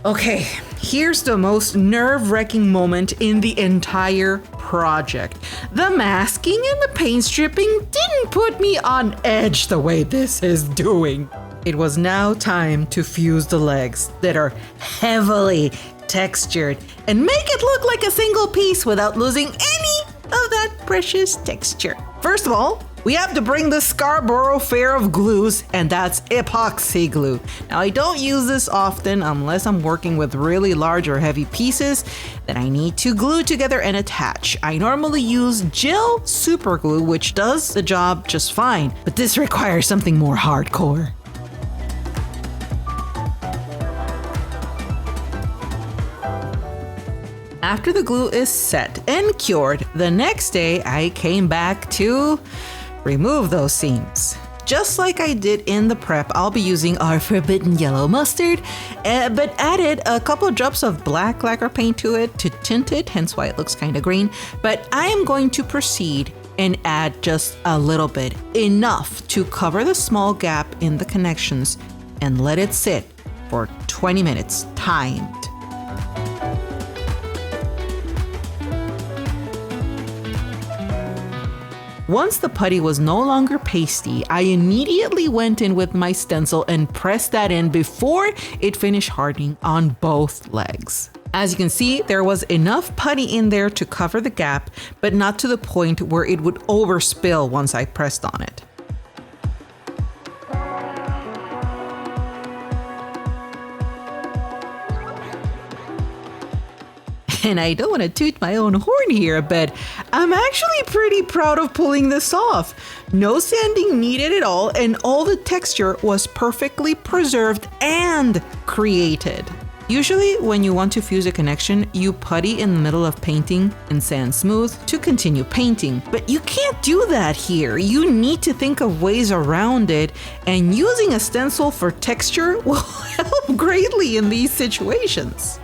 Okay, here's the most nerve-wracking moment in the entire project. The masking and the paint stripping didn't put me on edge the way this is doing. It was now time to fuse the legs that are heavily textured and make it look like a single piece without losing any of that precious texture. First of all, we have to bring the Scarborough Fair of glues, and that's epoxy glue. Now, I don't use this often unless I'm working with really large or heavy pieces that I need to glue together and attach. I normally use gel super glue, which does the job just fine, but this requires something more hardcore. After the glue is set and cured, the next day I came back to remove those seams. Just like I did in the prep, I'll be using our forbidden yellow mustard, but added a couple of drops of black lacquer paint to it to tint it, hence why it looks kind of green. But I am going to proceed and add just a little bit, enough to cover the small gap in the connections, and let it sit for 20 minutes, timed. Once the putty was no longer pasty, I immediately went in with my stencil and pressed that in before it finished hardening on both legs. As you can see, there was enough putty in there to cover the gap, but not to the point where it would overspill once I pressed on it. And I don't want to toot my own horn here, but I'm actually pretty proud of pulling this off. No sanding needed at all, and all the texture was perfectly preserved and created. Usually, when you want to fuse a connection, you putty in the middle of painting and sand smooth to continue painting. But you can't do that here. You need to think of ways around it, and using a stencil for texture will help greatly in these situations.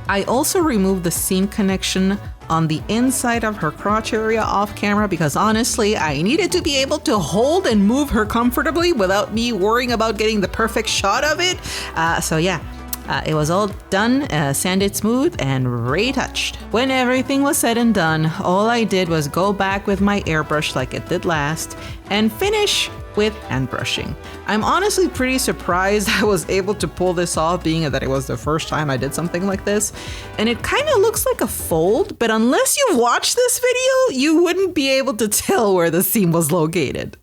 I also removed the seam connection on the inside of her crotch area off camera because honestly, I needed to be able to hold and move her comfortably without me worrying about getting the perfect shot of it. It was all done, sanded smooth, and retouched. When everything was said and done, all I did was go back with my airbrush like it did last and finish with hand brushing. I'm honestly pretty surprised I was able to pull this off, being that it was the first time I did something like this. And it kind of looks like a fold, but unless you've watched this video, you wouldn't be able to tell where the seam was located.